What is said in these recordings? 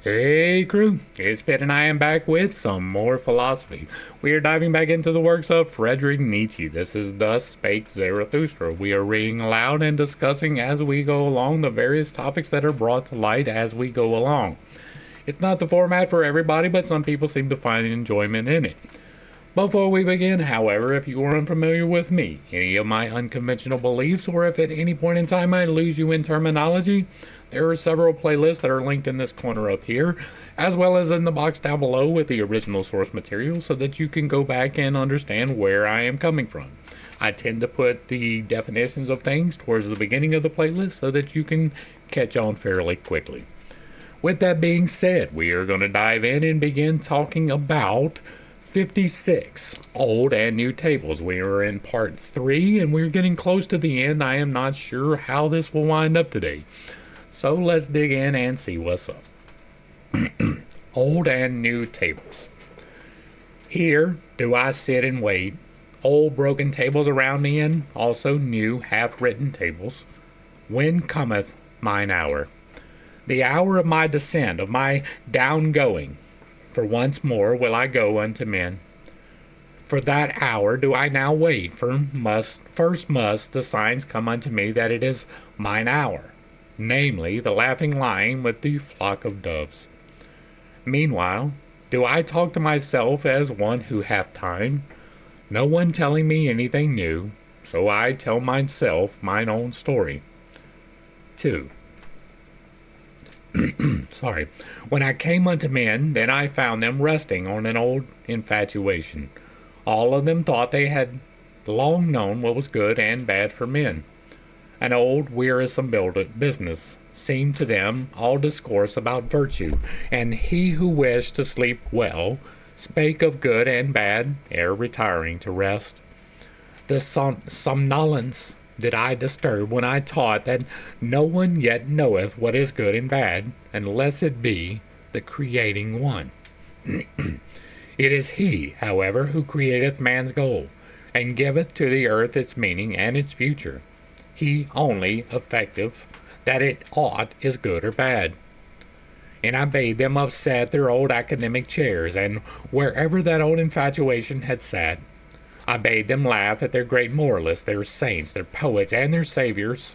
Hey crew, it's Pitt and I am back with some more philosophy. We are diving back into the works of Friedrich Nietzsche. This is Thus Spake Zarathustra. We are reading aloud and discussing as we go along the various topics that are brought to light as we go along. It's not the format for everybody, but some people seem to find enjoyment in it. Before we begin, however, if you are unfamiliar with me, any of my unconventional beliefs, or if at any point in time I lose you in terminology, there are several playlists that are linked in this corner up here, as well as in the box down below with the original source material so that you can go back and understand where I am coming from. I tend to put the definitions of things towards the beginning of the playlist so that you can catch on fairly quickly. With that being said, we are going to dive in and begin talking about 56 old and new tables. We are in part 3 and we're getting close to the end. I am not sure how this will wind up today. So let's dig in and see what's up. Old and new tables. Here do I sit and wait. Old broken tables around me, and also new half-written tables. When cometh mine hour? The hour of my descent, of my down-going. For once more will I go unto men. For that hour do I now wait, for first must the signs come unto me that it is mine hour, namely the laughing lion with the flock of doves. Meanwhile, do I talk to myself as one who hath time, no one telling me anything new, so I tell myself mine own story. 2. Sorry. When I came unto men, then I found them resting on an old infatuation. All of them thought they had long known what was good and bad for men. An old, wearisome business seemed to them all discourse about virtue, and he who wished to sleep well spake of good and bad ere retiring to rest. The somnolence did I disturb when I taught that no one yet knoweth what is good and bad, unless it be the creating one. It is he, however, who createth man's goal, and giveth to the earth its meaning and its future. He only effective that it aught is good or bad. And I bade them upset their old academic chairs, and wherever that old infatuation had sat, I bade them laugh at their great moralists, their saints, their poets, and their saviors.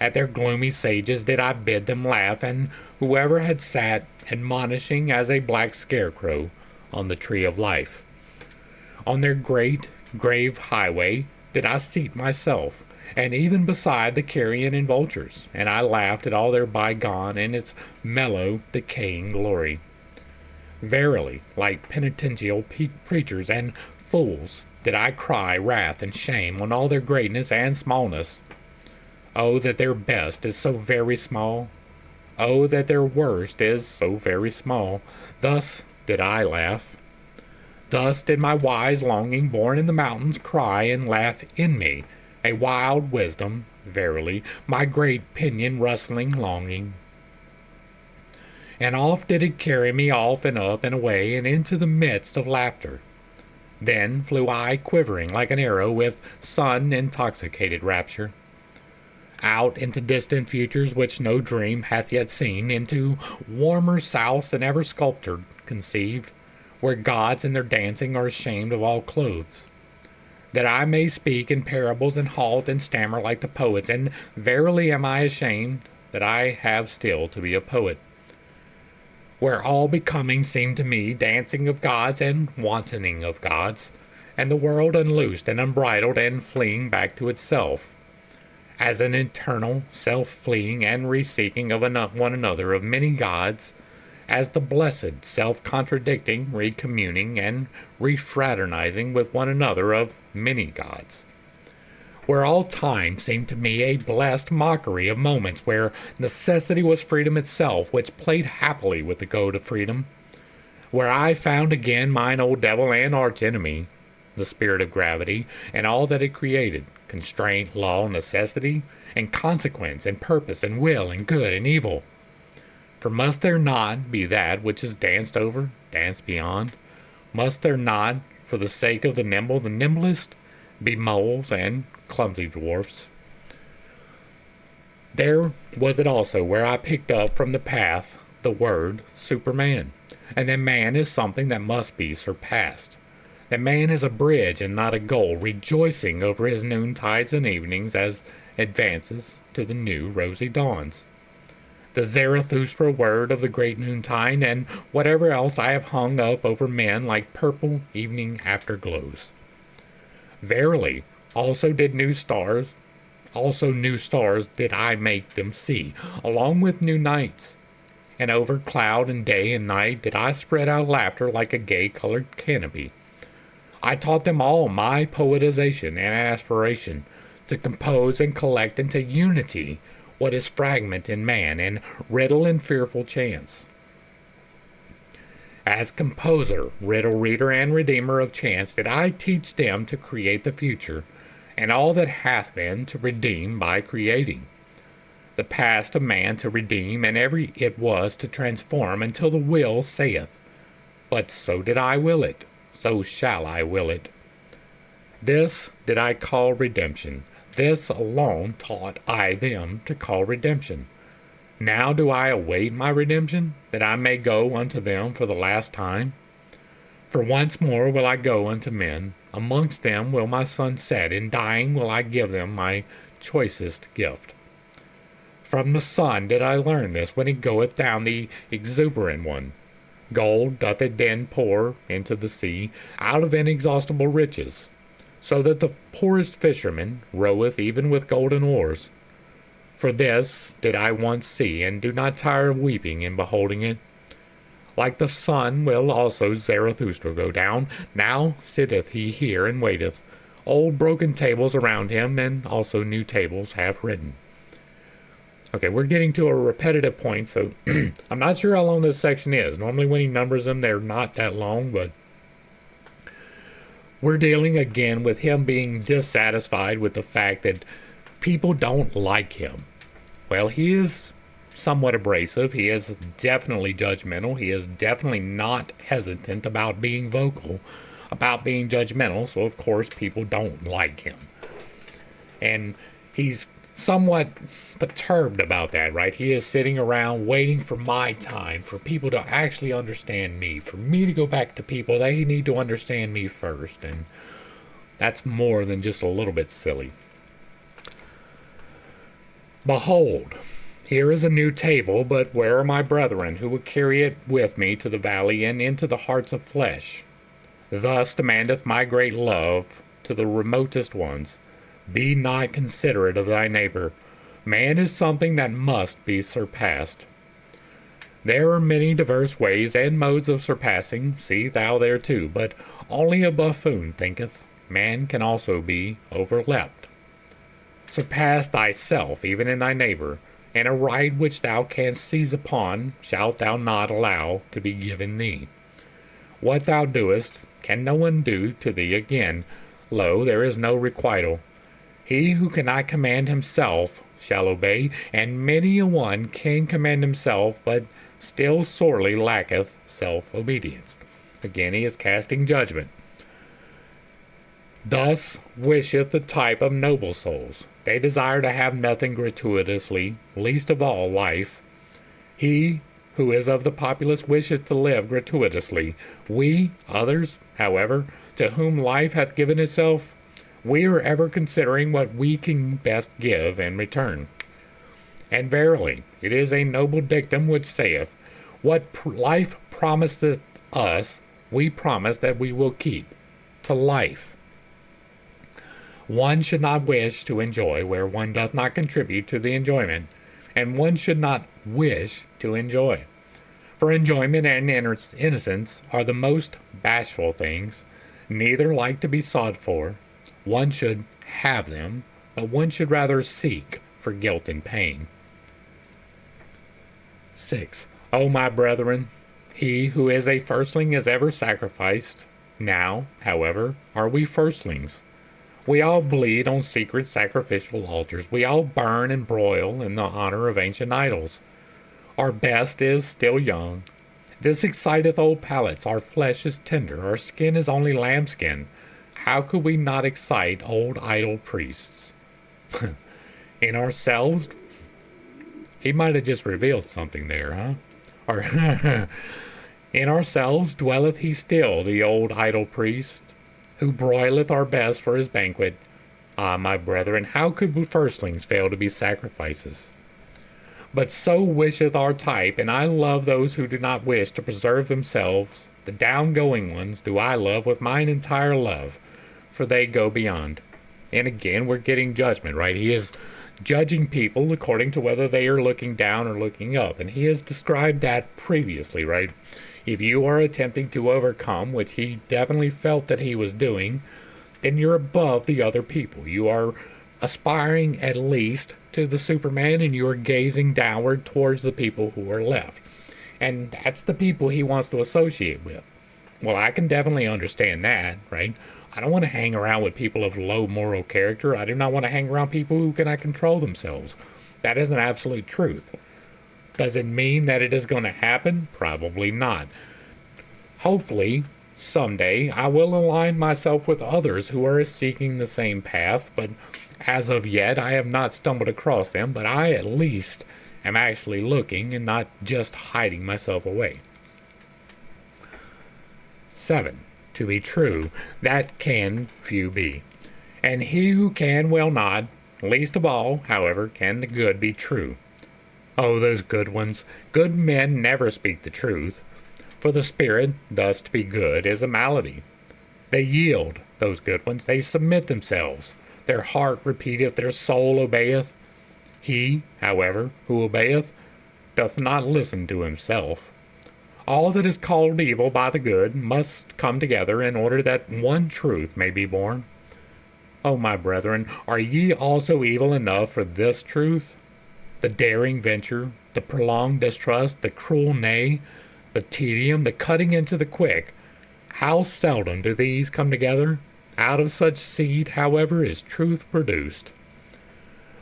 At their gloomy sages did I bid them laugh, and whoever had sat admonishing as a black scarecrow on the tree of life. On their great, grave highway did I seat myself, and even beside the carrion and vultures, and I laughed at all their bygone and its mellow, decaying glory. Verily, like penitential preachers and fools, did I cry wrath and shame on all their greatness and smallness. Oh, that their best is so very small. Oh, that their worst is so very small. Thus did I laugh. Thus did my wise longing born in the mountains cry and laugh in me, a wild wisdom, verily, my great pinion rustling longing. And oft did it carry me off and up and away and into the midst of laughter. Then flew I quivering like an arrow with sun-intoxicated rapture, out into distant futures which no dream hath yet seen, into warmer souths than ever sculptor conceived, where gods in their dancing are ashamed of all clothes, that I may speak in parables and halt and stammer like the poets, and verily am I ashamed that I have still to be a poet, where all becoming seemed to me dancing of gods and wantoning of gods, and the world unloosed and unbridled and fleeing back to itself, as an eternal self-fleeing and re-seeking of one another of many gods, as the blessed self-contradicting recommuning and refraternizing with one another of many gods, where all time seemed to me a blessed mockery of moments where necessity was freedom itself, which played happily with the goad of freedom, where I found again mine old devil and arch-enemy, the spirit of gravity, and all that it created, constraint, law, necessity, and consequence, and purpose, and will, and good, and evil. For must there not be that which is danced over, danced beyond? Must there not, for the sake of the nimble, the nimblest, be moles and clumsy dwarfs? There was it also where I picked up from the path the word Superman, and that man is something that must be surpassed. That man is a bridge and not a goal, rejoicing over his noontides and evenings as advances to the new rosy dawns. The Zarathustra word of the great noontide, and whatever else I have hung up over men like purple evening afterglows. Verily, also new stars did I make them see, along with new nights. And over cloud and day and night did I spread out laughter like a gay-colored canopy. I taught them all my poetization and aspiration, to compose and collect into unity what is fragment in man and riddle in fearful chance. As composer, riddle reader, and redeemer of chance did I teach them to create the future, and all that hath been to redeem by creating. The past of man to redeem, and every it was to transform, until the will saith, but so did I will it, so shall I will it. This did I call redemption. This alone taught I them to call redemption. Now do I await my redemption, that I may go unto them for the last time. For once more will I go unto men, amongst them will my sun set, in dying will I give them my choicest gift. From the sun did I learn this, when it goeth down the exuberant one. Gold doth it then pour into the sea, out of inexhaustible riches, so that the poorest fisherman roweth even with golden oars. For this did I once see, and do not tire of weeping in beholding it. Like the sun will also Zarathustra go down. Now sitteth he here and waiteth. Old broken tables around him, and also new tables half written. Okay, we're getting to a repetitive point, so I'm not sure how long this section is. Normally when he numbers them, they're not that long, but we're dealing again with him being dissatisfied with the fact that people don't like him. Well, he is somewhat abrasive. He is definitely judgmental. He is definitely not hesitant about being vocal, about being judgmental. So, of course, people don't like him. And he's somewhat perturbed about that, right? He is sitting around waiting for my time, for people to actually understand me, for me to go back to people. They need to understand me first. And that's more than just a little bit silly. Behold, here is a new table, but where are my brethren who would carry it with me to the valley and into the hearts of flesh? Thus demandeth my great love to the remotest ones. Be not considerate of thy neighbor. Man is something that must be surpassed. There are many diverse ways and modes of surpassing, see thou there too, but only a buffoon thinketh man can also be overleapt. Surpass thyself even in thy neighbor, and a right which thou canst seize upon shalt thou not allow to be given thee. What thou doest can no one do to thee again. Lo, there is no requital. He who cannot command himself shall obey, and many a one can command himself, but still sorely lacketh self-obedience. Again, he is casting judgment. Thus wisheth the type of noble souls. They desire to have nothing gratuitously, least of all life. He who is of the populace wisheth to live gratuitously. We, others, however, to whom life hath given itself, we are ever considering what we can best give in return. And verily, it is a noble dictum which saith, what life promiseth us, we promise that we will keep, to life. One should not wish to enjoy where one doth not contribute to the enjoyment, and one should not wish to enjoy. For enjoyment and innocence are the most bashful things, neither like to be sought for. One should have them, but one should rather seek for guilt and pain. 6. O my brethren, he who is a firstling is ever sacrificed. Now, however, are we firstlings. We all bleed on secret sacrificial altars. We all burn and broil in the honor of ancient idols. Our best is still young. This exciteth old palates. Our flesh is tender. Our skin is only lambskin. How could we not excite old idol priests? In ourselves? He might have just revealed something there, huh? Or in ourselves dwelleth he still, the old idol priest, who broileth our best for his banquet. Ah, my brethren, how could we firstlings fail to be sacrifices? But so wisheth our type, and I love those who do not wish to preserve themselves. The down-going ones do I love with mine entire love, for they go beyond. And again, we're getting judgment, right? He is judging people according to whether they are looking down or looking up. And he has described that previously, right? If you are attempting to overcome, which he definitely felt that he was doing, then you're above the other people. You are aspiring at least to the Superman, and you are gazing downward towards the people who are left. And that's the people he wants to associate with. Well, I can definitely understand that, right? I don't want to hang around with people of low moral character. I do not want to hang around people who cannot control themselves. That is an absolute truth. Does it mean that it is going to happen? Probably not. Hopefully, someday, I will align myself with others who are seeking the same path, but as of yet, I have not stumbled across them, but I at least am actually looking and not just hiding myself away. 7. To be true, that can few be. And he who can will not, least of all, however, can the good be true. Oh, those good ones! Good men never speak the truth, for the spirit, thus to be good, is a malady. They yield, those good ones, they submit themselves. Their heart repeateth, their soul obeyeth. He, however, who obeyeth, doth not listen to himself. All that is called evil by the good must come together in order that one truth may be born. O my brethren, are ye also evil enough for this truth? The daring venture, the prolonged distrust, the cruel nay, the tedium, the cutting into the quick, how seldom do these come together? Out of such seed, however, is truth produced.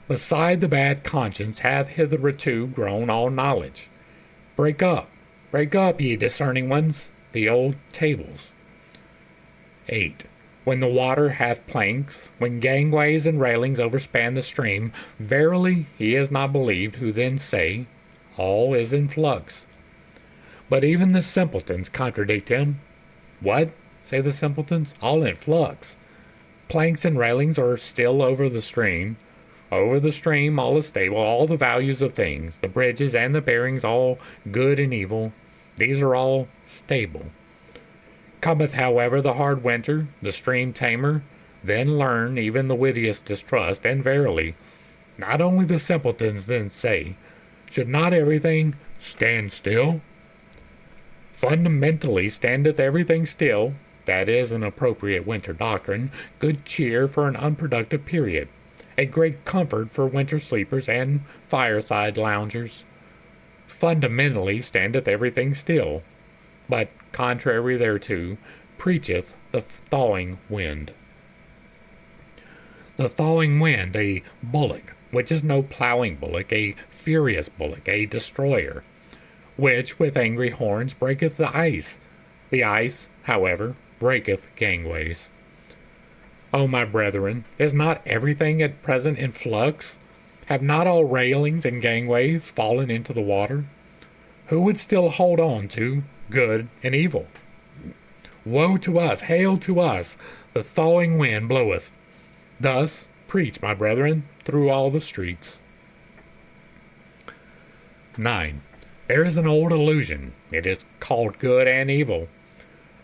Beside the bad conscience hath hitherto grown all knowledge. Break up, ye discerning ones, the old tables. 8. When the water hath planks, when gangways and railings overspan the stream, verily he is not believed who then say, all is in flux. But even the simpletons contradict him. What? Say the simpletons. All in flux. Planks and railings are still over the stream. Over the stream all is stable, all the values of things, the bridges and the bearings, all good and evil. These are all stable. Cometh, however, the hard winter, the stream tamer, then learn even the wittiest distrust, and verily, not only the simpletons then say, should not everything stand still? Fundamentally standeth everything still, that is an appropriate winter doctrine, good cheer for an unproductive period, a great comfort for winter sleepers and fireside loungers. Fundamentally standeth everything still, but contrary thereto, preacheth the thawing wind. The thawing wind, a bullock, which is no plowing bullock, a furious bullock, a destroyer, which with angry horns breaketh the ice. The ice, however, breaketh gangways. O my brethren, is not everything at present in flux? Have not all railings and gangways fallen into the water? Who would still hold on to good and evil? Woe to us, hail to us, the thawing wind bloweth. Thus preach, my brethren, through all the streets. 9. There is an old illusion, it is called good and evil.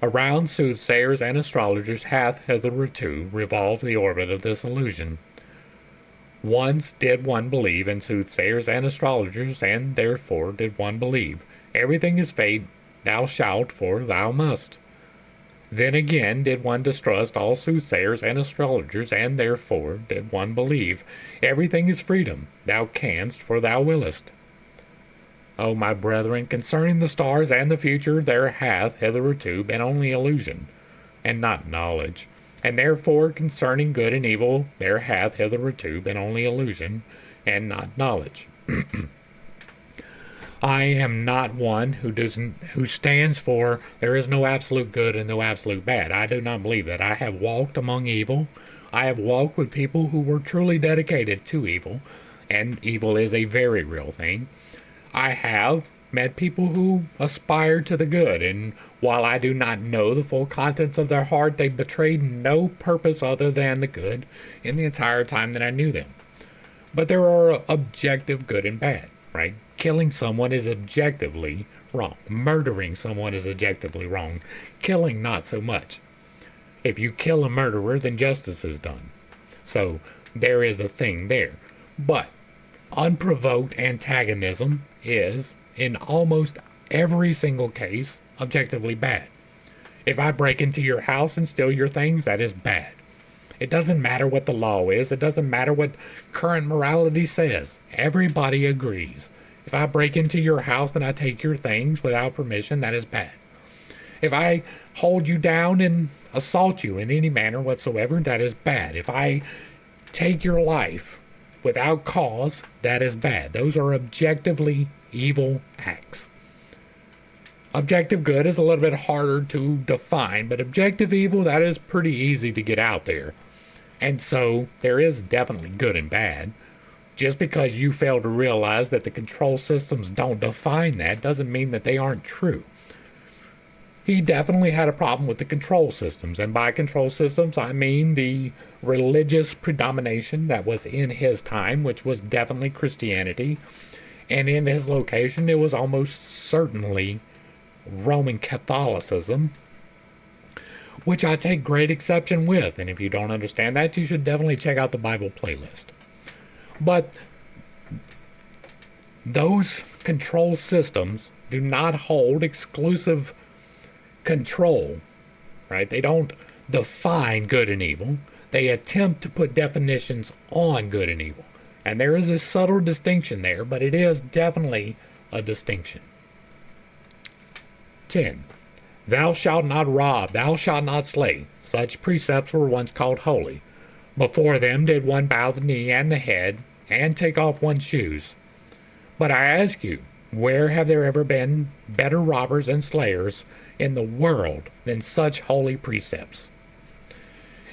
Around soothsayers and astrologers hath hitherto revolved the orbit of this illusion. Once did one believe in soothsayers and astrologers, and therefore did one believe, everything is fate, thou shalt, for thou must. Then again did one distrust all soothsayers and astrologers, and therefore did one believe, everything is freedom, thou canst, for thou willest. O my brethren, concerning the stars and the future there hath hitherto been only illusion, and not knowledge. And therefore concerning good and evil there hath hitherto been only illusion, and not knowledge. I am not one who stands for there is no absolute good and no absolute bad. I do not believe that. I have walked among evil. I have walked with people who were truly dedicated to evil, and evil is a very real thing. I have met people who aspired to the good, and while I do not know the full contents of their heart, they betrayed no purpose other than the good in the entire time that I knew them. But there are objective good and bad, right? Killing someone is objectively wrong. Murdering someone is objectively wrong. Killing, not so much. If you kill a murderer, then justice is done. So there is a thing there. But unprovoked antagonism is, in almost every single case, objectively bad. If I break into your house and steal your things, that is bad. It doesn't matter what the law is. It doesn't matter what current morality says. Everybody agrees. If I break into your house and I take your things without permission, that is bad. If I hold you down and assault you in any manner whatsoever, that is bad. If I take your life without cause, that is bad. Those are objectively evil acts. Objective good is a little bit harder to define, but objective evil, that is pretty easy to get out there. And so there is definitely good and bad. Just because you fail to realize that the control systems don't define that doesn't mean that they aren't true. He definitely had a problem with the control systems, and by control systems I mean the religious predomination that was in his time, which was definitely Christianity, and in his location it was almost certainly Roman Catholicism, which I take great exception with, and if you don't understand that, you should definitely check out the Bible playlist. But those control systems do not hold exclusive control, right? They don't define good and evil. They attempt to put definitions on good and evil. And there is a subtle distinction there, but it is definitely a distinction. 10. Thou shalt not rob, thou shalt not slay. Such precepts were once called holy. Before them did one bow the knee and the head, and take off one's shoes. But I ask you, where have there ever been better robbers and slayers in the world than such holy precepts?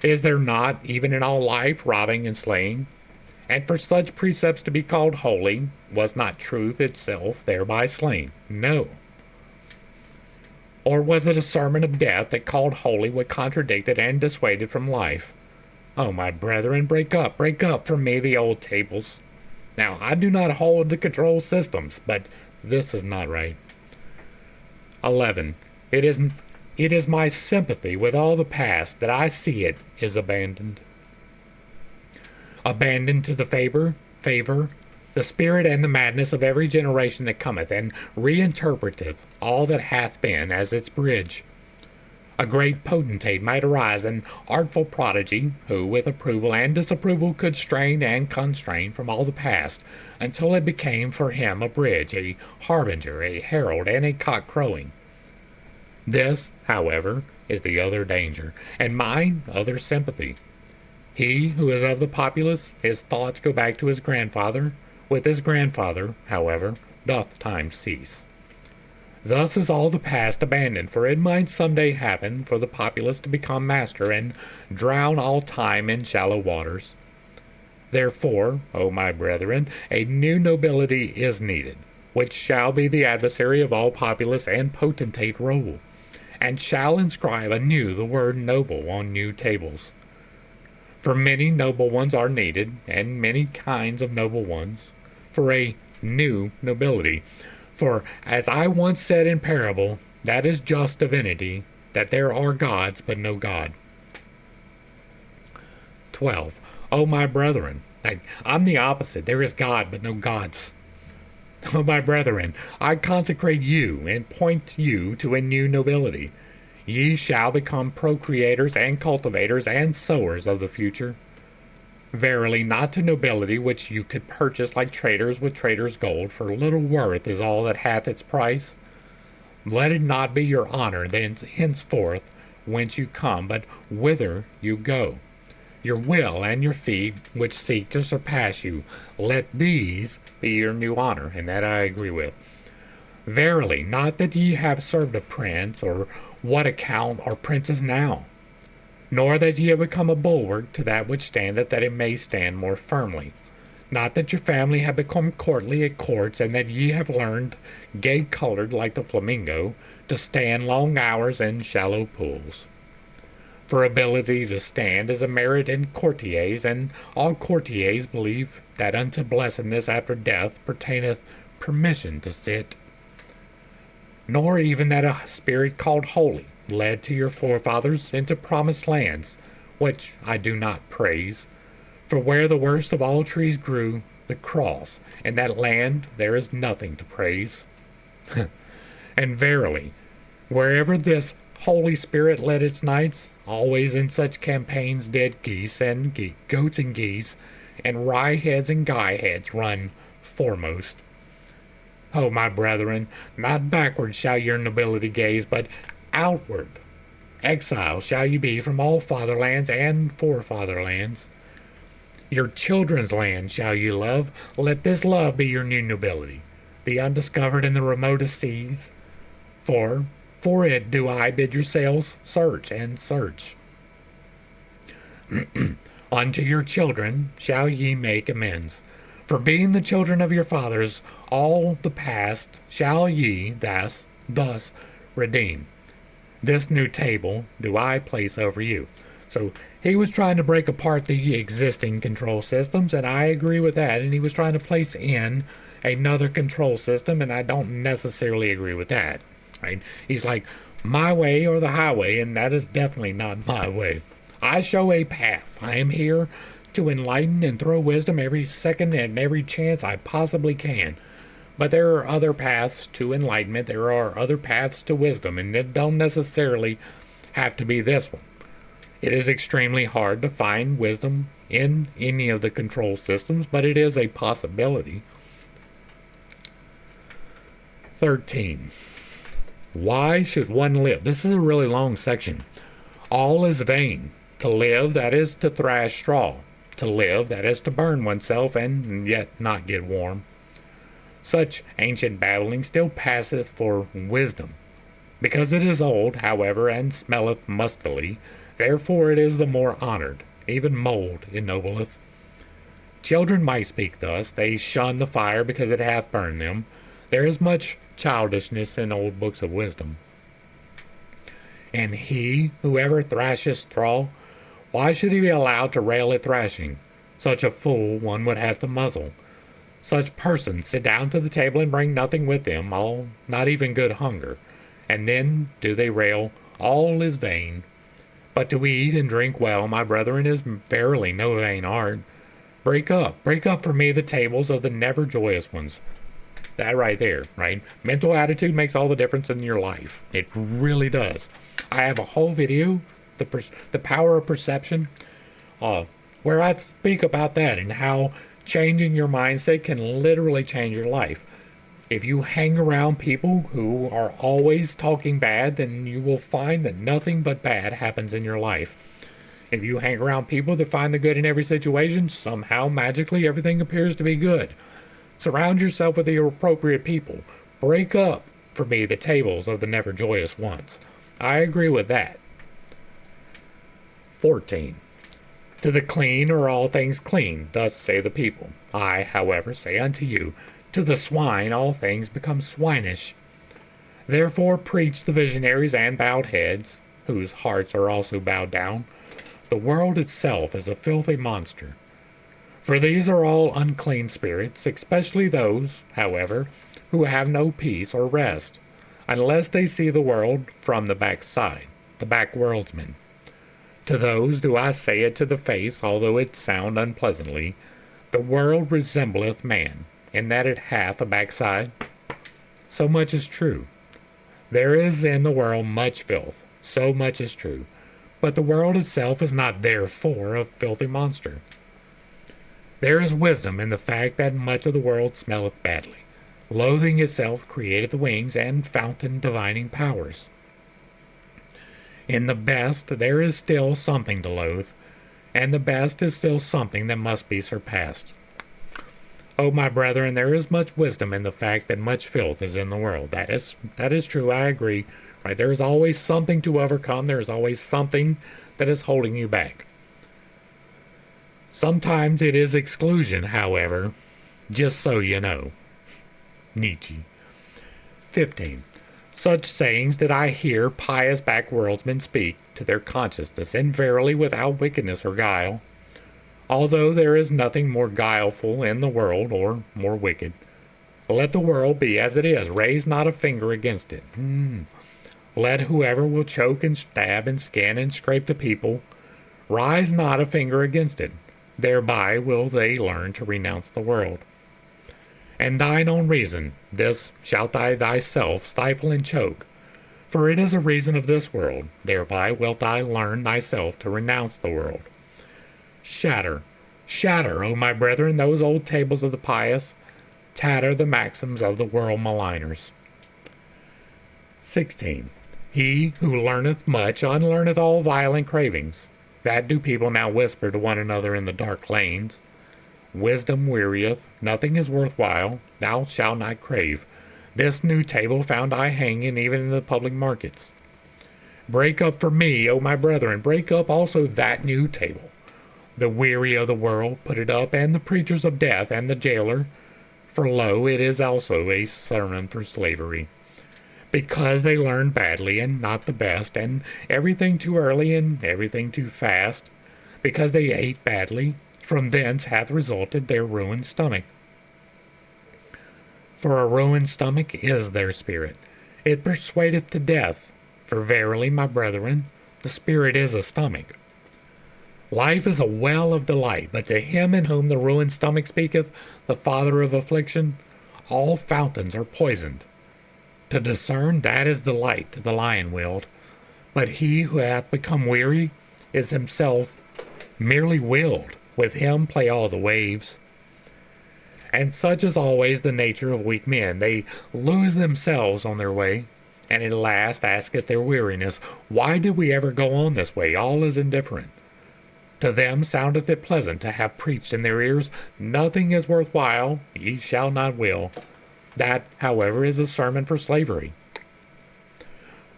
Is there not, even in all life, robbing and slaying? And for such precepts to be called holy, was not truth itself thereby slain? No. Or was it a sermon of death that called holy what contradicted and dissuaded from life? Oh, my brethren, break up from me the old tables. Now, I do not hold the control systems, but this is not right. 11. It is my sympathy with all the past that I see it is abandoned. Abandoned to the favor, the spirit and the madness of every generation that cometh, and reinterpreteth all that hath been as its bridge. A great potentate might arise, an artful prodigy, who with approval and disapproval could strain and constrain from all the past, until it became for him a bridge, a harbinger, a herald, and a cock crowing. This, however, is the other danger, and mine other sympathy. He who is of the populace, his thoughts go back to his grandfather. With his grandfather, however, doth time cease. Thus is all the past abandoned, for it might some day happen for the populace to become master and drown all time in shallow waters. Therefore, O my brethren, a new nobility is needed, which shall be the adversary of all populace and potentate rule, and shall inscribe anew the word noble on new tables. For many noble ones are needed, and many kinds of noble ones, for a new nobility. For, as I once said in parable, that is just divinity, that there are gods but no God. 12. O my brethren, I'm the opposite. There is God but no gods. O my brethren, I consecrate you and point you to a new nobility. Ye shall become procreators and cultivators and sowers of the future. Verily, not to nobility which you could purchase like traders with traders' gold, for little worth is all that hath its price. Let it not be your honor then henceforth whence you come, but whither you go. Your will and your feet, which seek to surpass you, let these be your new honor, and that I agree with. Verily, not that ye have served a prince, or what account are princes now? Nor that ye have become a bulwark to that which standeth, that it may stand more firmly. Not that your family have become courtly at courts, and that ye have learned, gay-colored like the flamingo, to stand long hours in shallow pools. For ability to stand is a merit in courtiers, and all courtiers believe that unto blessedness after death pertaineth permission to sit, nor even that a spirit called holy led to your forefathers into promised lands, which I do not praise. For where the worst of all trees grew, the cross, in that land there is nothing to praise. And verily, wherever this Holy Spirit led its knights, always in such campaigns did geese and goats and geese, and rye heads and guy heads run foremost. Oh, my brethren, not backward shall your nobility gaze, but outward. Exile shall you be from all fatherlands and forefatherlands. Your children's land shall you love. Let this love be your new nobility, the undiscovered in the remotest seas. For it do I bid yourselves search and search. Unto your children shall ye make amends. For being the children of your fathers, all the past shall ye thus redeem. This new table do I place over you. So he was trying to break apart the existing control systems, and I agree with that. And he was trying to place in another control system, and I don't necessarily agree with that. Right? He's like, my way or the highway, and that is definitely not my way. I show a path. I am here to enlighten and throw wisdom every second and every chance I possibly can. But there are other paths to enlightenment. There are other paths to wisdom, and it don't necessarily have to be this one. It is extremely hard to find wisdom in any of the control systems, but it is a possibility. 13. Why should one live? This is a really long section. All is vain. To live, that is to thrash straw. To live, that is to burn oneself and yet not get warm. Such ancient babbling still passeth for wisdom. Because it is old, however, and smelleth mustily, therefore it is the more honored. Even mold ennobleth. Children might speak thus. They shun the fire because it hath burned them. There is much childishness in old books of wisdom. And he who ever thrashes straw, why should he be allowed to rail at thrashing? Such a fool one would have to muzzle. Such persons sit down to the table and bring nothing with them, not even good hunger. And then do they rail, all is vain. But to eat and drink well, my brethren, is verily no vain art. Break up for me the tables of the never joyous ones. That right there, right? Mental attitude makes all the difference in your life. It really does. I have a whole video, the power of perception, where I speak about that and how changing your mindset can literally change your life. If you hang around people who are always talking bad, then you will find that nothing but bad happens in your life. If you hang around people that find the good in every situation, somehow, magically, everything appears to be good. Surround yourself with the appropriate people. Break up, for me, the tables of the never joyous ones. I agree with that. 14. To the clean are all things clean, thus say the people. I, however, say unto you, to the swine all things become swinish. Therefore preach the visionaries and bowed heads, whose hearts are also bowed down. The world itself is a filthy monster. For these are all unclean spirits, especially those, however, who have no peace or rest, unless they see the world from the backside, the backworldsman. To those do I say it to the face, although it sound unpleasantly, the world resembleth man, in that it hath a backside. So much is true. There is in the world much filth, so much is true. But the world itself is not therefore a filthy monster. There is wisdom in the fact that much of the world smelleth badly. Loathing itself createth wings and fountain divining powers. In the best there is still something to loathe, and the best is still something that must be surpassed. Oh, my brethren, there is much wisdom in the fact that much filth is in the world. That is true, I agree. Right? There is always something to overcome. There is always something that is holding you back. Sometimes it is exclusion, however, just so you know. Nietzsche. 15. Such sayings did I hear pious backworldsmen speak to their consciousness, and verily without wickedness or guile. Although there is nothing more guileful in the world, or more wicked. Let the world be as it is, raise not a finger against it. Let whoever will choke and stab and skin and scrape the people, rise not a finger against it. Thereby will they learn to renounce the world. And thine own reason, this shalt thou thyself stifle and choke, for it is a reason of this world. Thereby wilt thou learn thyself to renounce the world. Shatter, shatter, O my brethren, those old tables of the pious, tatter the maxims of the world maligners. 16. He who learneth much unlearneth all violent cravings. That do people now whisper to one another in the dark lanes. Wisdom wearieth, nothing is worthwhile, thou shalt not crave. This new table found I hanging even in the public markets. Break up for me, O my brethren, break up also that new table. The weary of the world put it up, and the preachers of death, and the jailer. For lo, it is also a sermon for slavery. Because they learn badly, and not the best, and everything too early, and everything too fast. Because they ate badly, from thence hath resulted their ruined stomach. For a ruined stomach is their spirit. It persuadeth to death. For verily, my brethren, the spirit is a stomach. Life is a well of delight, but to him in whom the ruined stomach speaketh, the father of affliction, all fountains are poisoned. To discern, that is delight to the lion-willed. But he who hath become weary is himself merely willed. With him play all the waves. And such is always the nature of weak men. They lose themselves on their way, and at last asketh their weariness, why did we ever go on this way? All is indifferent. To them soundeth it pleasant to have preached in their ears, nothing is worthwhile, ye shall not will. That, however, is a sermon for slavery.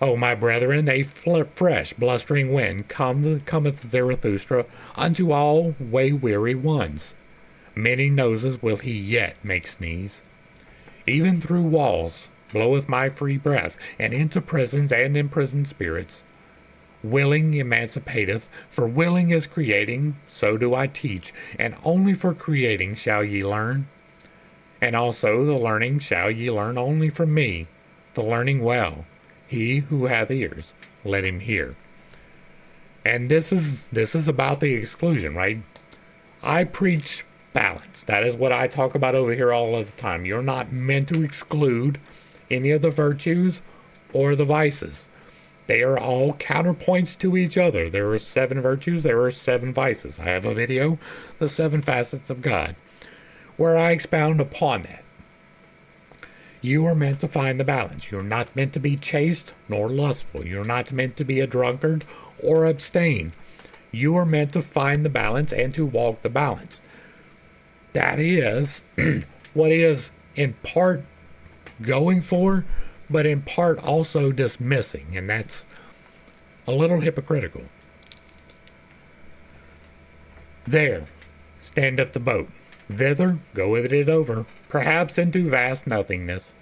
O my brethren, a fresh blustering wind cometh Zarathustra unto all way-weary ones. Many noses will he yet make sneeze. Even through walls bloweth my free breath, and into prisons and imprisoned spirits. Willing emancipateth, for willing is creating, so do I teach, and only for creating shall ye learn. And also the learning shall ye learn only from me, the learning well. He who hath ears, let him hear. And this is about the exclusion, right? I preach balance. That is what I talk about over here all of the time. You're not meant to exclude any of the virtues or the vices. They are all counterpoints to each other. There are 7 virtues, there are 7 vices. I have a video, The 7 Facets of God, where I expound upon that. You are meant to find the balance. You're not meant to be chaste nor lustful. You're not meant to be a drunkard or abstain. You are meant to find the balance and to walk the balance. That is what is in part going for, but in part also dismissing, and that's a little hypocritical. There standeth the boat. Thither goeth it over, perhaps into vast nothingness.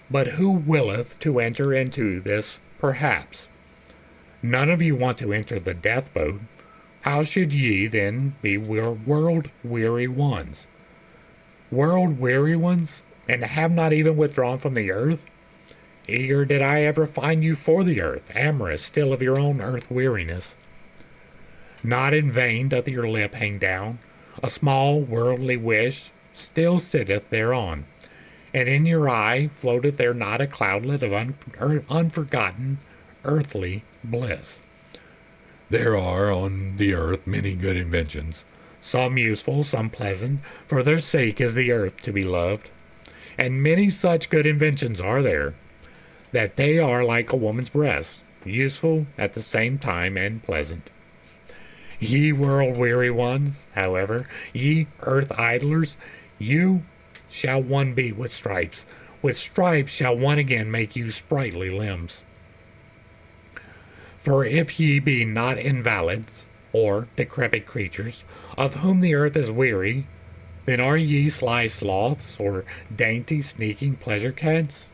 But who willeth to enter into this perhaps? None of you want to enter the death boat. How should ye then be world-weary ones? World-weary ones, and have not even withdrawn from the earth? Eager did I ever find you for the earth, amorous still of your own earth-weariness. Not in vain doth your lip hang down. A small worldly wish still sitteth thereon, and in your eye floateth there not a cloudlet of unforgotten earthly bliss. There are on the earth many good inventions, some useful, some pleasant, for their sake is the earth to be loved. And many such good inventions are there, that they are like a woman's breast, useful at the same time and pleasant. Ye world-weary ones, however, ye earth-idlers, you shall one be with stripes. With stripes shall one again make you sprightly limbs. For if ye be not invalids, or decrepit creatures, of whom the earth is weary, then are ye sly sloths, or dainty sneaking pleasure cats?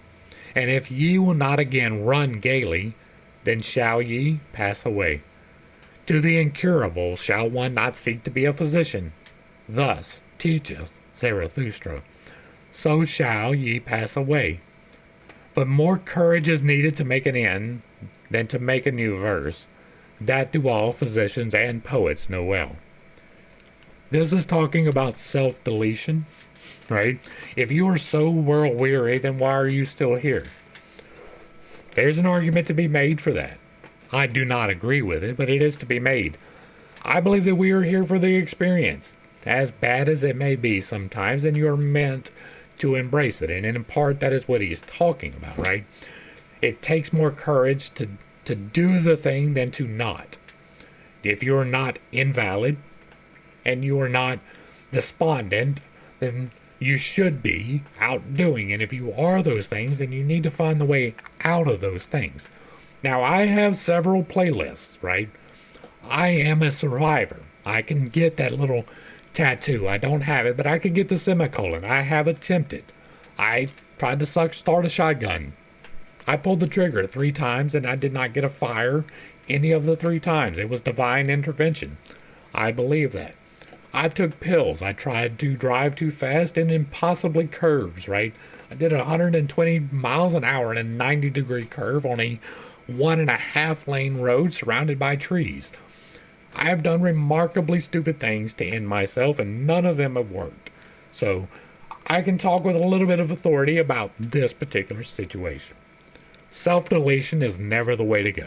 And if ye will not again run gaily, then shall ye pass away. To the incurable shall one not seek to be a physician. Thus teacheth Zarathustra. So shall ye pass away. But more courage is needed to make an end than to make a new verse. That do all physicians and poets know well. This is talking about self-deletion, right? If you are so world-weary, then why are you still here? There's an argument to be made for that. I do not agree with it, but it is to be made. I believe that we are here for the experience, as bad as it may be sometimes, and you are meant to embrace it. And in part, that is what he's talking about, right? It takes more courage to do the thing than to not. If you are not invalid, and you are not despondent, then you should be out doing. And if you are those things, then you need to find the way out of those things. Now, I have several playlists, right? I am a survivor. I can get that little tattoo. I don't have it, but I can get the semicolon. I have attempted. I tried to start a shotgun. I pulled the trigger 3 times and I did not get a fire any of the 3 times. It was divine intervention. I believe that. I took pills. I tried to drive too fast in impossibly curves, right? I did 120 miles an hour in a 90-degree curve on a 1.5 lane road surrounded by trees. I have done remarkably stupid things to end myself, and none of them have worked. So I can talk with a little bit of authority about this particular situation. Self-deletion is never the way to go.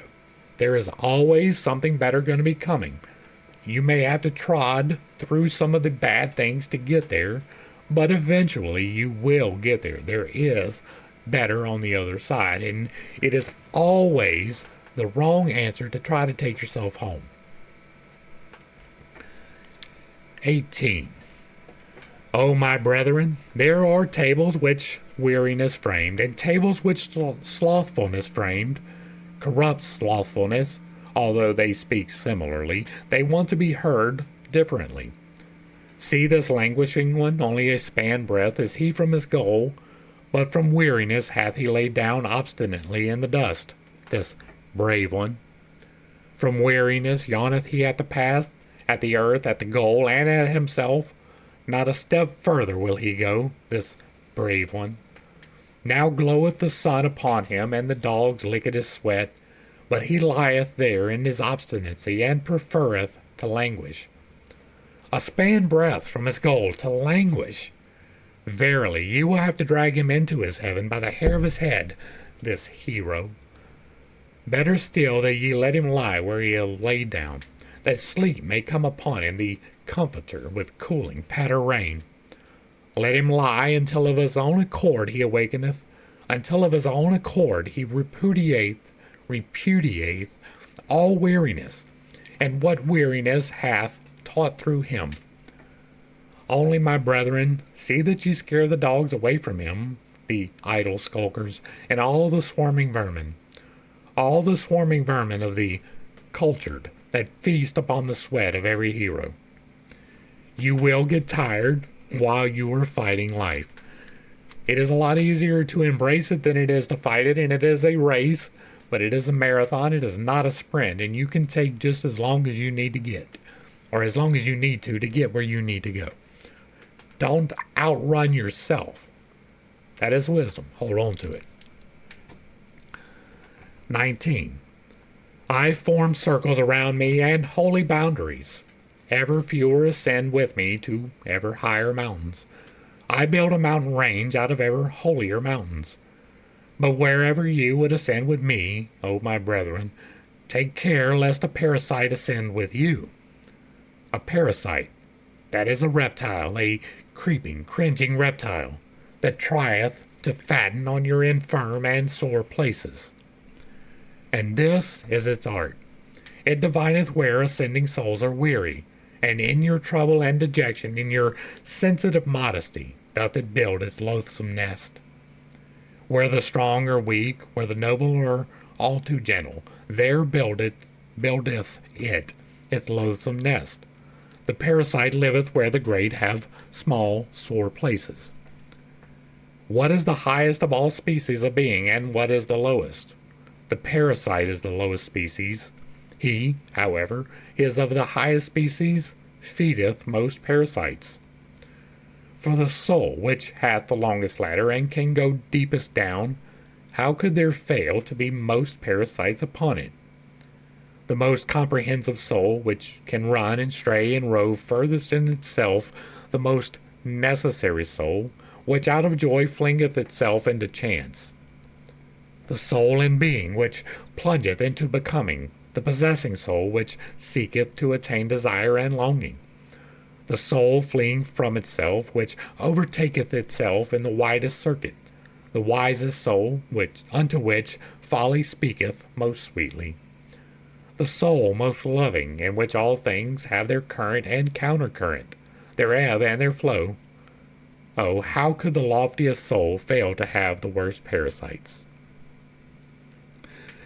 There is always something better going to be coming. You may have to trod through some of the bad things to get there, but eventually you will get there. There is better on the other side, and it is always the wrong answer to try to take yourself home. 18. O my brethren, there are tables which weariness framed, and tables which slothfulness framed, corrupt slothfulness, although they speak similarly, they want to be heard differently. See this languishing one, only a span breadth is he from his goal, but from weariness hath he laid down obstinately in the dust, this brave one. From weariness yawneth he at the path, at the earth, at the goal, and at himself. Not a step further will he go, this brave one. Now gloweth the sun upon him, and the dogs lick at his sweat, but he lieth there in his obstinacy, and preferreth to languish. A span breadth from his goal to languish. Verily, ye will have to drag him into his heaven by the hair of his head, this hero. Better still that ye let him lie where he hath laid down, that sleep may come upon him, the comforter, with cooling patter rain. Let him lie until of his own accord he awakeneth, until of his own accord he repudiateth all weariness, and what weariness hath taught through him. Only, my brethren, see that ye scare the dogs away from him, the idle skulkers, and all the swarming vermin of the cultured, that feast upon the sweat of every hero. You will get tired while you are fighting life. It is a lot easier to embrace it than it is to fight it, and it is a race, but it is a marathon. It is not a sprint, and you can take just as long as you need to get, or as long as you need to get where you need to go. Don't outrun yourself. That is wisdom. Hold on to it. 19. I form circles around me and holy boundaries. Ever fewer ascend with me to ever higher mountains. I build a mountain range out of ever holier mountains. But wherever you would ascend with me, O my brethren, take care lest a parasite ascend with you. A parasite, that is a reptile, a creeping, cringing reptile, that trieth to fatten on your infirm and sore places. And this is its art. It divineth where ascending souls are weary, and in your trouble and dejection, in your sensitive modesty, doth it build its loathsome nest. Where the strong are weak, where the noble are all too gentle, there buildeth it its loathsome nest. The parasite liveth where the great have small, sore places. What is the highest of all species of being, and what is the lowest? The parasite is the lowest species. He, however, is of the highest species, feedeth most parasites. For the soul, which hath the longest ladder, and can go deepest down, how could there fail to be most parasites upon it? The most comprehensive soul, which can run and stray and rove furthest in itself, the most necessary soul, which out of joy flingeth itself into chance. The soul in being, which plungeth into becoming, the possessing soul, which seeketh to attain desire and longing. The soul fleeing from itself, which overtaketh itself in the widest circuit. The wisest soul, unto which folly speaketh most sweetly. The soul most loving, in which all things have their current and countercurrent, their ebb and their flow. Oh, how could the loftiest soul fail to have the worst parasites?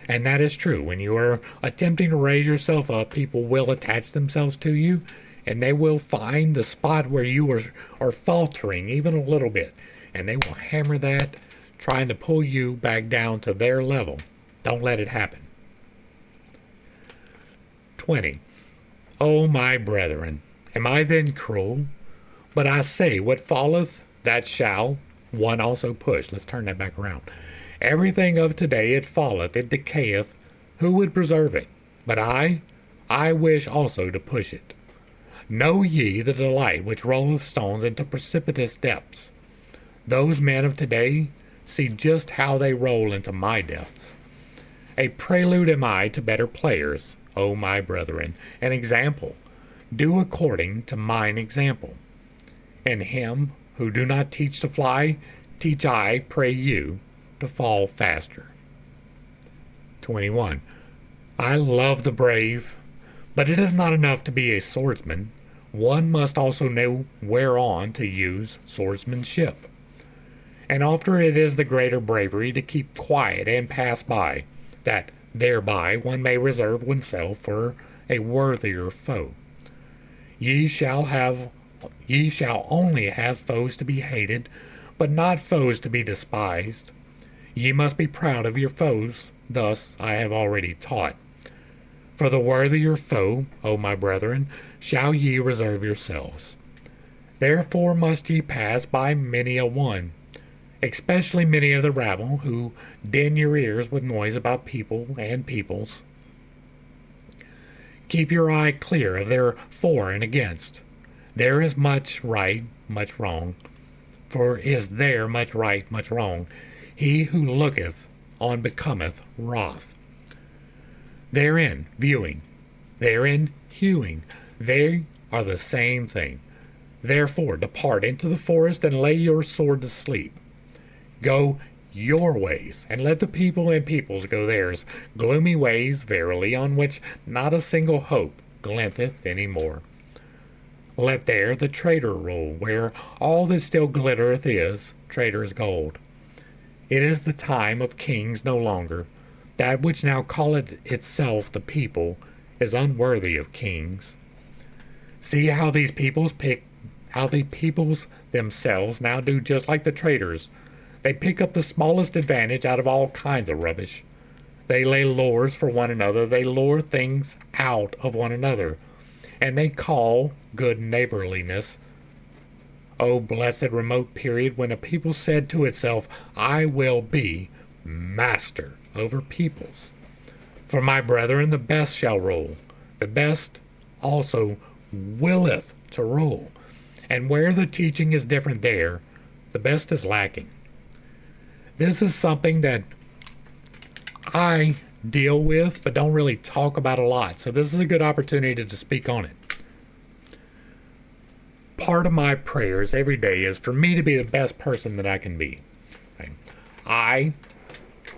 And that is true. When you are attempting to raise yourself up, people will attach themselves to you, and they will find the spot where you are faltering even a little bit, and they will hammer that, trying to pull you back down to their level. Don't let it happen. 20. O my brethren, am I then cruel? But I say, what falleth, that shall one also push. Let's turn that back around. Everything of today it falleth, it decayeth. Who would preserve it? But I wish also to push it. Know ye the delight which rolleth stones into precipitous depths? Those men of today see just how they roll into my depths. A prelude am I to better players, O my brethren, an example. Do according to mine example. And him who do not teach to fly, teach I, pray you, to fall faster. 21. I love the brave, but it is not enough to be a swordsman. One must also know whereon to use swordsmanship. And after it is the greater bravery to keep quiet and pass by, that thereby one may reserve oneself for a worthier foe. Ye shall only have foes to be hated, but not foes to be despised. Ye must be proud of your foes, thus I have already taught. For the worthier foe, O my brethren, shall ye reserve yourselves. Therefore must ye pass by many a one, especially many of the rabble, who din your ears with noise about people and peoples. Keep your eye clear of their for and against. There is much right, much wrong. For is there much right, much wrong? He who looketh on becometh wroth. Therein viewing, therein hewing, they are the same thing. Therefore depart into the forest and lay your sword to sleep. Go your ways, and let the people and peoples go theirs, gloomy ways, verily, on which not a single hope glinteth any more. Let there the traitor rule, where all that still glittereth is traitor's gold. It is the time of kings no longer. That which now calleth itself the people is unworthy of kings. See how the peoples themselves now do just like the traitors. They pick up the smallest advantage out of all kinds of rubbish. They lay lures for one another. They lure things out of one another. And they call good neighborliness. O blessed remote period when a people said to itself, I will be master over peoples. For my brethren, the best shall rule. The best also willeth to rule. And where the teaching is different there, the best is lacking. This is something that I deal with, but don't really talk about a lot. So this is a good opportunity to speak on it. Part of my prayers every day is for me to be the best person that I can be. Okay? I,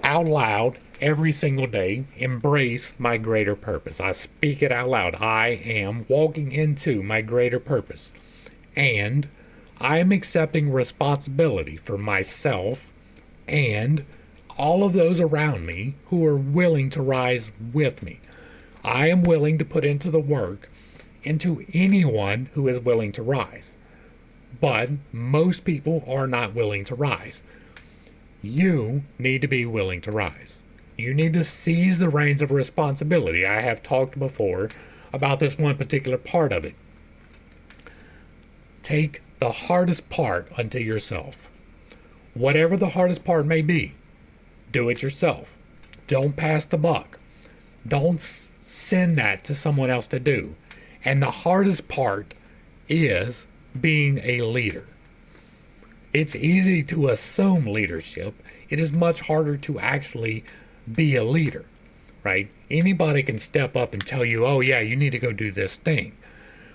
out loud, every single day, embrace my greater purpose. I speak it out loud. I am walking into my greater purpose. And I am accepting responsibility for myself and all of those around me who are willing to rise with me. I am willing to put into the work into anyone who is willing to rise. But most people are not willing to rise. You need to be willing to rise. You need to seize the reins of responsibility. I have talked before about this one particular part of it. Take the hardest part unto yourself. Whatever the hardest part may be, do it yourself. Don't pass the buck. Don't send that to someone else to do. And the hardest part is being a leader. It's easy to assume leadership. It is much harder to actually be a leader, right? Anybody can step up and tell you, oh yeah, you need to go do this thing.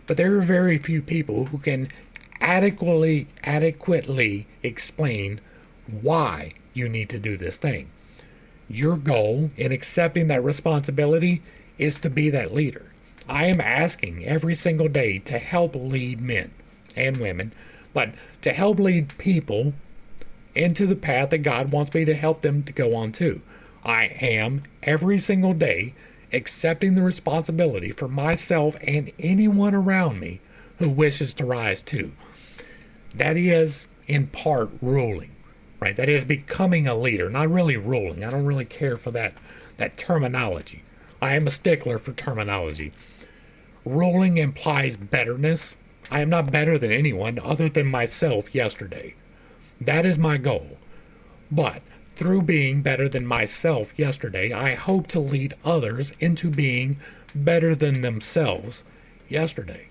But there are very few people who can adequately explain why you need to do this thing. Your goal in accepting that responsibility is to be that leader. I am asking every single day to help lead men and women, but to help lead people into the path that God wants me to help them to go on to. I am every single day accepting the responsibility for myself and anyone around me who wishes to rise too. That is in part ruling, right? That is becoming a leader, not really ruling. I don't really care for that terminology. I am a stickler for terminology. Ruling implies betterness. I am not better than anyone other than myself yesterday. That is my goal. But through being better than myself yesterday, I hope to lead others into being better than themselves yesterday.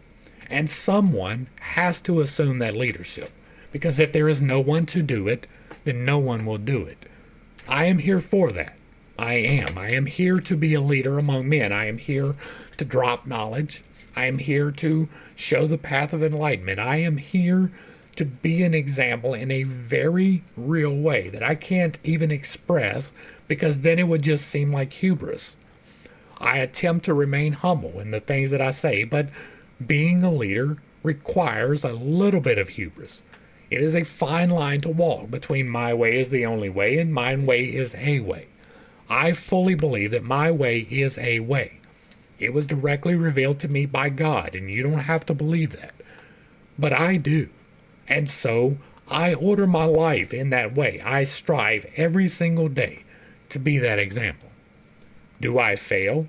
And someone has to assume that leadership. Because if there is no one to do it, then no one will do it. I am here for that. I am here to be a leader among men. I am here to drop knowledge. I am here to show the path of enlightenment. I am here to be an example in a very real way that I can't even express, because then it would just seem like hubris. I attempt to remain humble in the things that I say, but being a leader requires a little bit of hubris. It is a fine line to walk between my way is the only way and my way is a way. I fully believe that my way is a way. It was directly revealed to me by God, and you don't have to believe that. But I do. And so I order my life in that way. I strive every single day to be that example. Do I fail?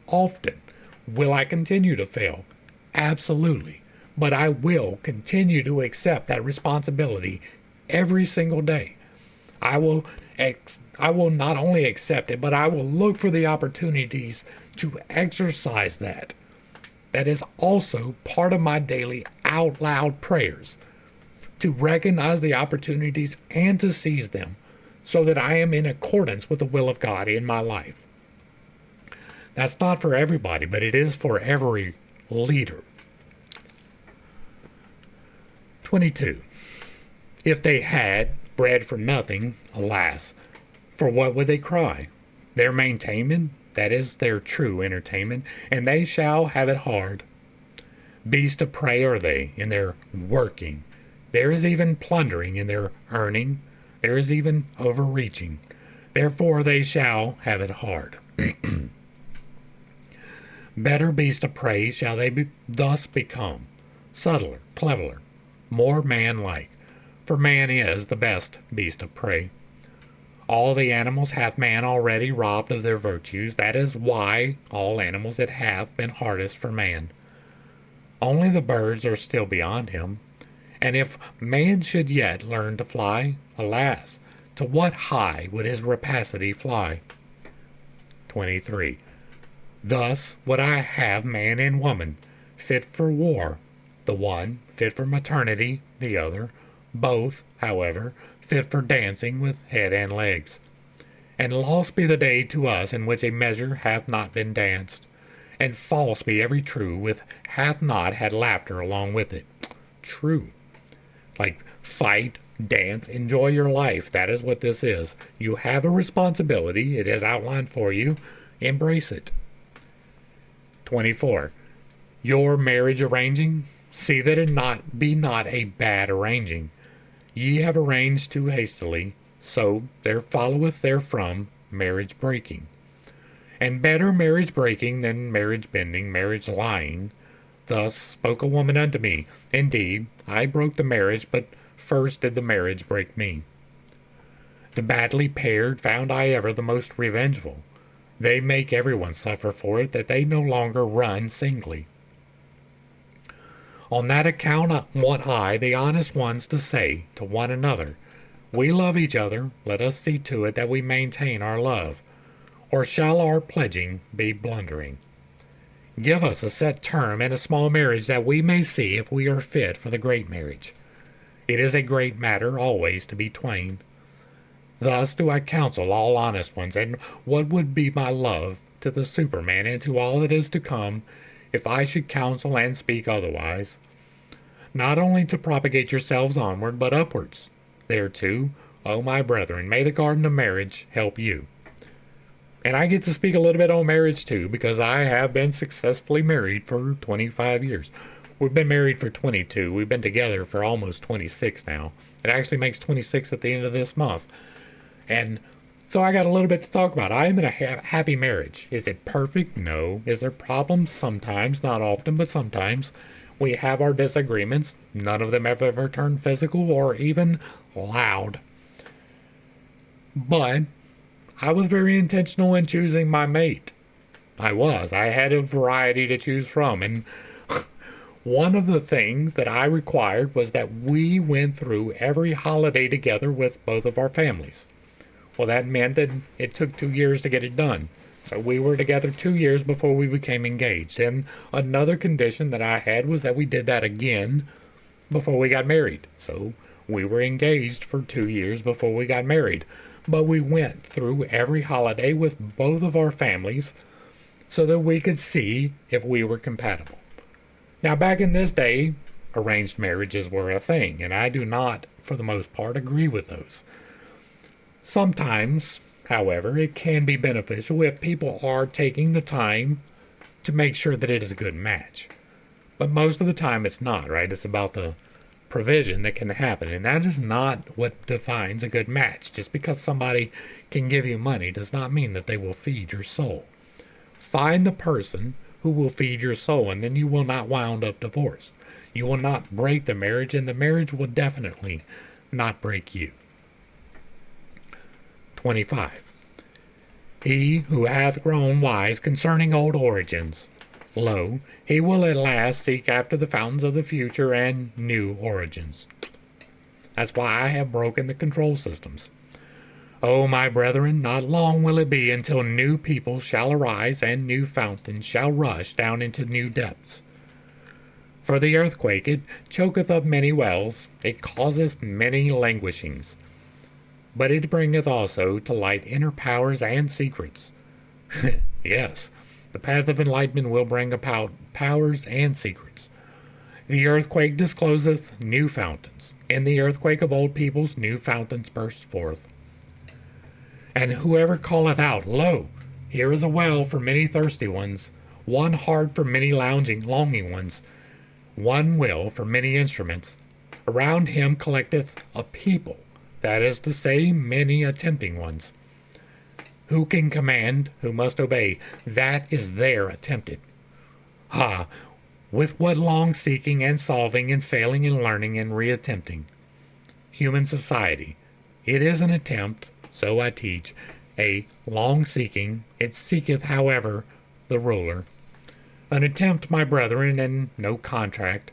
Often. Will I continue to fail? Absolutely. But I will continue to accept that responsibility every single day. I will not only accept it, but I will look for the opportunities to exercise that. That is also part of my daily out loud prayers, to recognize the opportunities and to seize them so that I am in accordance with the will of God in my life. That's not for everybody, but it is for every leader. 22. If they had bread for nothing, alas, for what would they cry? Their maintainment, that is their true entertainment, and they shall have it hard. Beasts of prey are they in their working. There is even plundering in their earning. There is even overreaching. Therefore they shall have it hard. Better beasts of prey shall they thus become, subtler, cleverer, more man-like. For man is the best beast of prey. All the animals hath man already robbed of their virtues. That is why all animals it hath been hardest for man. Only the birds are still beyond him. And if man should yet learn to fly, alas, to what high would his rapacity fly? 23. Thus would I have man and woman, fit for war, the one fit for maternity, the other, both, however, fit for dancing with head and legs. And lost be the day to us in which a measure hath not been danced, and false be every true which hath not had laughter along with it. True. Like fight, dance, enjoy your life. That is what this is. You have a responsibility. It is outlined for you. Embrace it. 24. Your marriage arranging, see that it be not a bad arranging. Ye have arranged too hastily, so there followeth therefrom marriage breaking. And better marriage breaking than marriage bending, marriage lying. Thus spoke a woman unto me. Indeed, I broke the marriage, but first did the marriage break me. The badly paired found I ever the most revengeful. They make everyone suffer for it, that they no longer run singly. On that account want I, the honest ones, to say to one another, we love each other, let us see to it that we maintain our love. Or shall our pledging be blundering? Give us a set term and a small marriage, that we may see if we are fit for the great marriage. It is a great matter always to be twain. Thus do I counsel all honest ones, and what would be my love to the Superman and to all that is to come, if I should counsel and speak otherwise? Not only to propagate yourselves onward, but upwards. Thereto, O my brethren, may the garden of marriage help you. And I get to speak a little bit on marriage too, because I have been successfully married for 25 years. We've been married for 22. We've been together for almost 26 now. It actually makes 26 at the end of this month. And so I got a little bit to talk about. I am in a happy marriage. Is it perfect? No. Is there problems? Sometimes, not often, but sometimes. We have our disagreements. None of them have ever turned physical or even loud. But I was very intentional in choosing my mate. I had a variety to choose from, and one of the things that I required was that we went through every holiday together with both of our families. Well, that meant that it took 2 years to get it done. So we were together 2 years before we became engaged. And another condition that I had was that we did that again before we got married. So we were engaged for 2 years before we got married. But we went through every holiday with both of our families so that we could see if we were compatible. Now, back in this day, arranged marriages were a thing, and I do not, for the most part, agree with those. Sometimes, however, it can be beneficial if people are taking the time to make sure that it is a good match. But most of the time it's not, right? It's about the provision that can happen, and that is not what defines a good match. Just because somebody can give you money does not mean that they will feed your soul. Find the person who will feed your soul, and then you will not wound up divorced. You will not break the marriage, and the marriage will definitely not break you. 25. He who hath grown wise concerning old origins, lo, he will at last seek after the fountains of the future and new origins. That's why I have broken the control systems. Oh, my brethren, not long will it be until new people shall arise and new fountains shall rush down into new depths. For the earthquake, it choketh up many wells, it causeth many languishings. But it bringeth also to light inner powers and secrets. Yes, the path of enlightenment will bring about powers and secrets. The earthquake discloseth new fountains. In the earthquake of old peoples, new fountains burst forth. And whoever calleth out, lo, here is a well for many thirsty ones, one heart for many longing ones, one will for many instruments. Around him collecteth a people, that is to say, many attempting ones. Who can command, who must obey, that is there attempted. Ha! With what long seeking and solving and failing and learning and reattempting. Human society. It is an attempt, so I teach, a long seeking, it seeketh, however, the ruler. An attempt, my brethren, and no contract.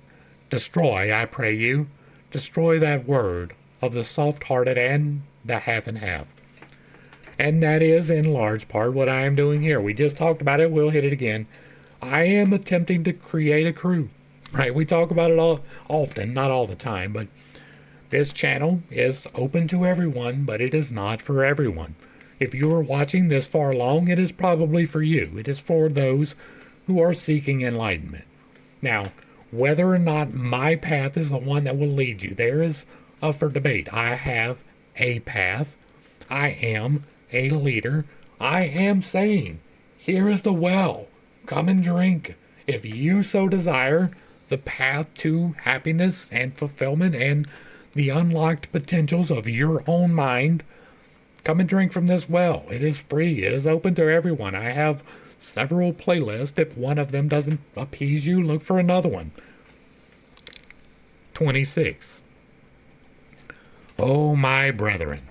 Destroy, I pray you, destroy that word of the soft-hearted and the half and half. And that is, in large part, what I am doing here. We just talked about it. We'll hit it again. I am attempting to create a crew. Right? We talk about it all often, not all the time, but this channel is open to everyone, but it is not for everyone. If you are watching this far along, it is probably for you. It is for those who are seeking enlightenment. Now, whether or not my path is the one that will lead you, there is up for debate. I have a path. I am a leader. I am saying, here is the well. Come and drink. If you so desire, the path to happiness and fulfillment and the unlocked potentials of your own mind, Come and drink from this well. It is free. It is open to everyone. I have several playlists. If one of them doesn't appease you, look for another one. 26. O my brethren,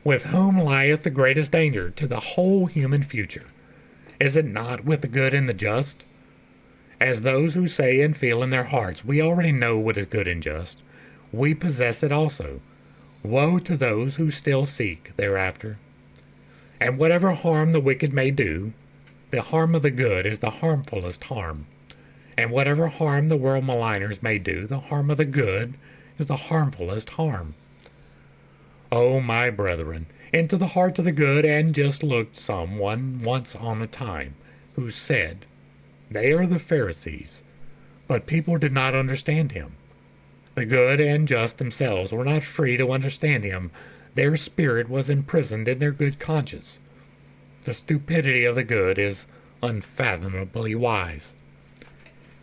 with whom lieth the greatest danger to the whole human future? Is it not with the good and the just? As those who say and feel in their hearts, we already know what is good and just, we possess it also. Woe to those who still seek thereafter. And whatever harm the wicked may do, the harm of the good is the harmfulest harm. And whatever harm the world maligners may do, the harm of the good is the harmfulest harm. O my brethren, into the heart of the good and just looked someone once on a time, who said, They are the Pharisees. But people did not understand him. The good and just themselves were not free to understand him. Their spirit was imprisoned in their good conscience. The stupidity of the good is unfathomably wise.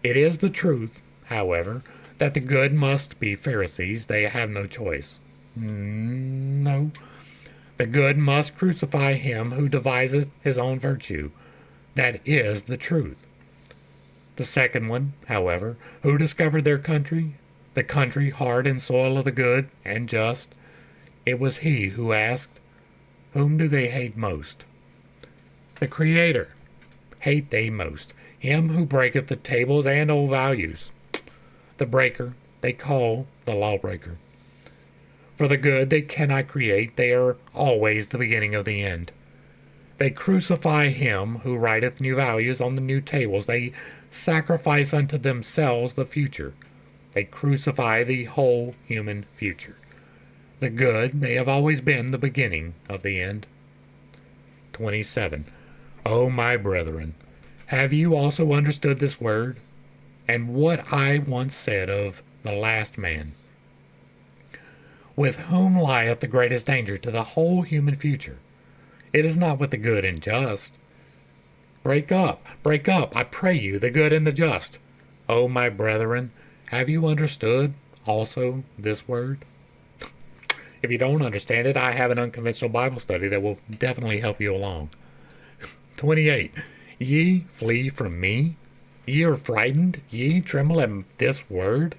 It is the truth, however, that the good must be Pharisees. They have no choice. No. The good must crucify him who deviseth his own virtue. That is the truth. The second one, however, who discovered their country, the country hard and soil of the good and just, it was he who asked, Whom do they hate most? The Creator hate they most, him who breaketh the tables and old values. The breaker they call the lawbreaker. For the good they cannot create, they are always the beginning of the end. They crucify him who writeth new values on the new tables. They sacrifice unto themselves the future. They crucify the whole human future. The good, they have always been the beginning of the end. 27. O my brethren, have you also understood this word, and what I once said of the last man, with whom lieth the greatest danger to the whole human future? It is not with the good and just. Break up, I pray you, the good and the just. O my brethren, have you understood also this word? If you don't understand it, I have an unconventional Bible study that will definitely help you along. 28. Ye flee from me? Ye are frightened? Ye tremble at this word?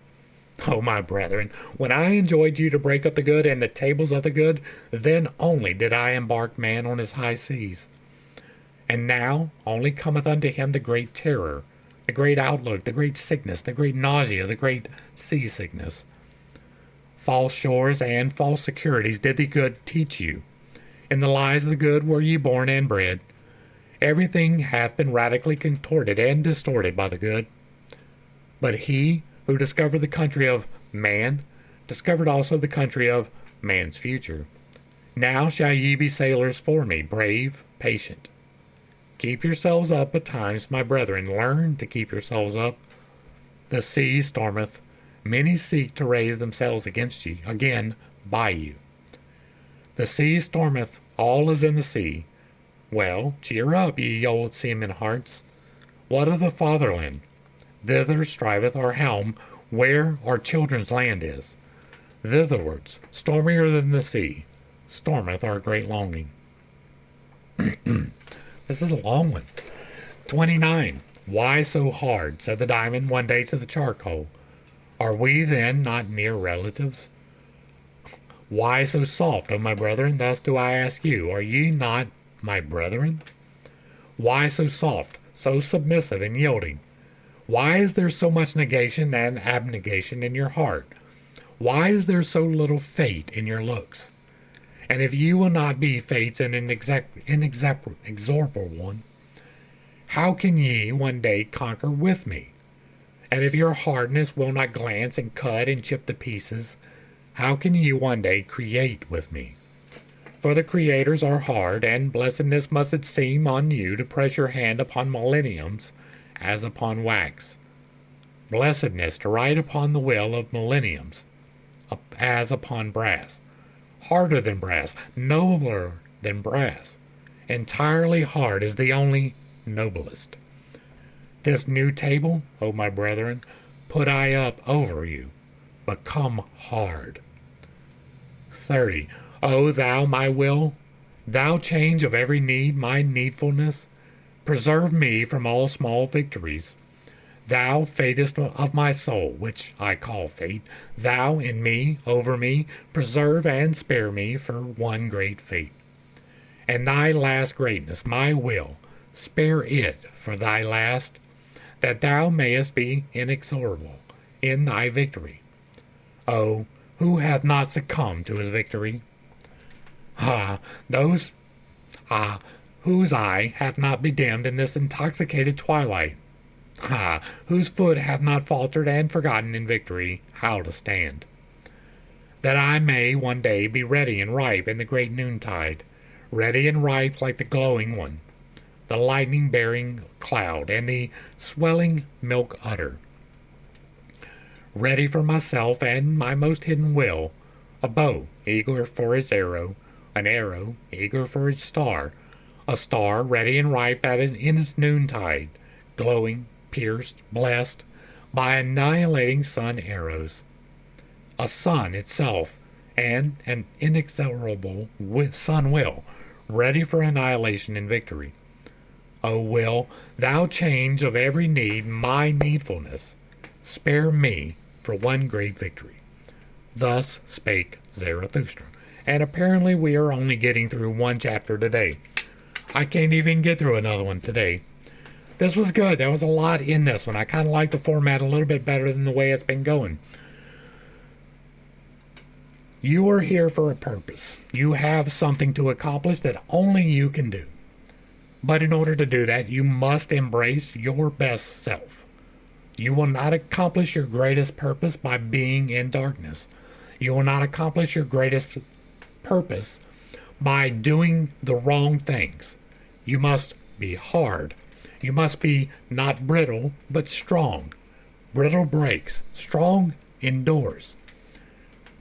O my brethren, when I enjoined you to break up the good and the tables of the good, then only did I embark man on his high seas. And now only cometh unto him the great terror, the great outlook, the great sickness, the great nausea, the great seasickness. False shores and false securities did the good teach you. In the lies of the good were ye born and bred. Everything hath been radically contorted and distorted by the good. But he who discovered the country of man discovered also the country of man's future. Now shall ye be sailors for me, brave, patient. Keep yourselves up at times, my brethren. Learn to keep yourselves up. The sea stormeth. Many seek to raise themselves against ye, again by you. The sea stormeth. All is in the sea. Well, cheer up, ye old seamen hearts. What of the fatherland? Thither striveth our helm, where our children's land is. Thitherwards, stormier than the sea, stormeth our great longing. This is a long one. 29. Why so hard? Said the diamond one day to the charcoal. Are we then not near relatives? Why so soft, O my brethren? Thus do I ask you, are ye not my brethren? Why so soft, so submissive and yielding? Why is there so much negation and abnegation in your heart? Why is there so little fate in your looks? And if you will not be fate's inexorable one, how can ye one day conquer with me? And if your hardness will not glance and cut and chip to pieces, how can ye one day create with me? For the creators are hard, and blessedness must it seem on you to press your hand upon millenniums as upon wax. Blessedness to write upon the will of millenniums as upon brass. Harder than brass, nobler than brass. Entirely hard is the only noblest. This new table, O my brethren, put I up over you, become hard. 30. O thou my will, Thou change of every need, my needfulness, preserve me from all small victories. Thou fatest of my soul, which I call fate, thou in me, over me, preserve and spare me for one great fate. And thy last greatness, my will, spare it for thy last, that thou mayest be inexorable in thy victory. Oh, who hath not succumbed to his victory? Ah, those, whose eye hath not bedimmed in this intoxicated twilight. Whose foot hath not faltered and forgotten in victory how to stand. That I may one day be ready and ripe in the great noontide, ready and ripe like the glowing one, the lightning-bearing cloud, and the swelling milk udder. Ready for myself and my most hidden will, a bow eager for its arrow, an arrow eager for its star, a star ready and ripe in its noontide, glowing, pierced, blessed by annihilating sun arrows. A sun itself, and an inexorable sun will, ready for annihilation and victory. O will, thou change of every need my needfulness, spare me for one great victory. Thus spake Zarathustra. And apparently we are only getting through one chapter today. I can't even get through another one today. This was good. There was a lot in this one. I kind of like the format a little bit better than the way it's been going. You are here for a purpose. You have something to accomplish that only you can do. But in order to do that, you must embrace your best self. You will not accomplish your greatest purpose by being in darkness. You will not accomplish your greatest purpose by doing the wrong things. You must be hard. You must be not brittle, but strong. Brittle breaks. Strong endures.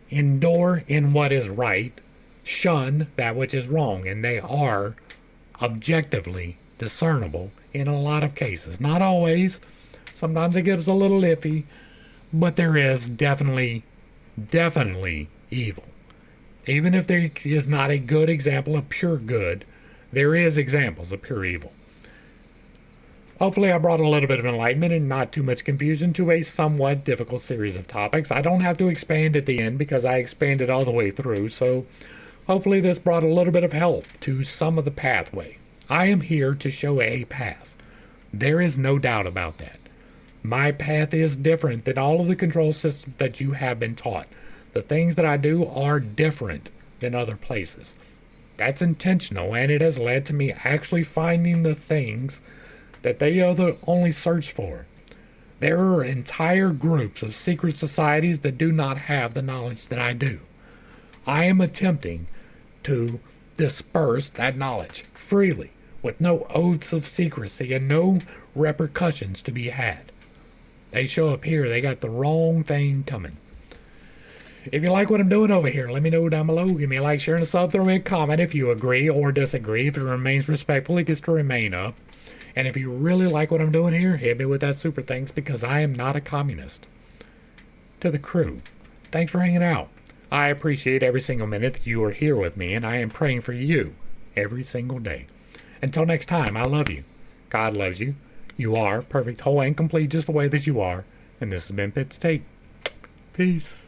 Endure in what is right. Shun that which is wrong. And they are objectively discernible in a lot of cases. Not always. Sometimes it gets a little iffy. But there is definitely evil. Even if there is not a good example of pure good, there is examples of pure evil. Hopefully I brought a little bit of enlightenment and not too much confusion to a somewhat difficult series of topics. I don't have to expand at the end because I expanded all the way through, so hopefully this brought a little bit of help to some of the pathway. I am here to show a path. There is no doubt about that. My path is different than all of the control systems that you have been taught. The things that I do are different than other places. That's intentional, and it has led to me actually finding the things that they only search for. There are entire groups of secret societies that do not have the knowledge that I do. I am attempting to disperse that knowledge freely, with no oaths of secrecy and no repercussions to be had. They show up here, they got the wrong thing coming. If you like what I'm doing over here, let me know down below. Give me a like, share, and a sub. Throw me a comment if you agree or disagree. If it remains respectful, it gets to remain up. And if you really like what I'm doing here, hit me with that super thanks, because I am not a communist. To the crew, thanks for hanging out. I appreciate every single minute that you are here with me, and I am praying for you every single day. Until next time, I love you. God loves you. You are perfect, whole, and complete just the way that you are. And this has been Pit's Take. Peace.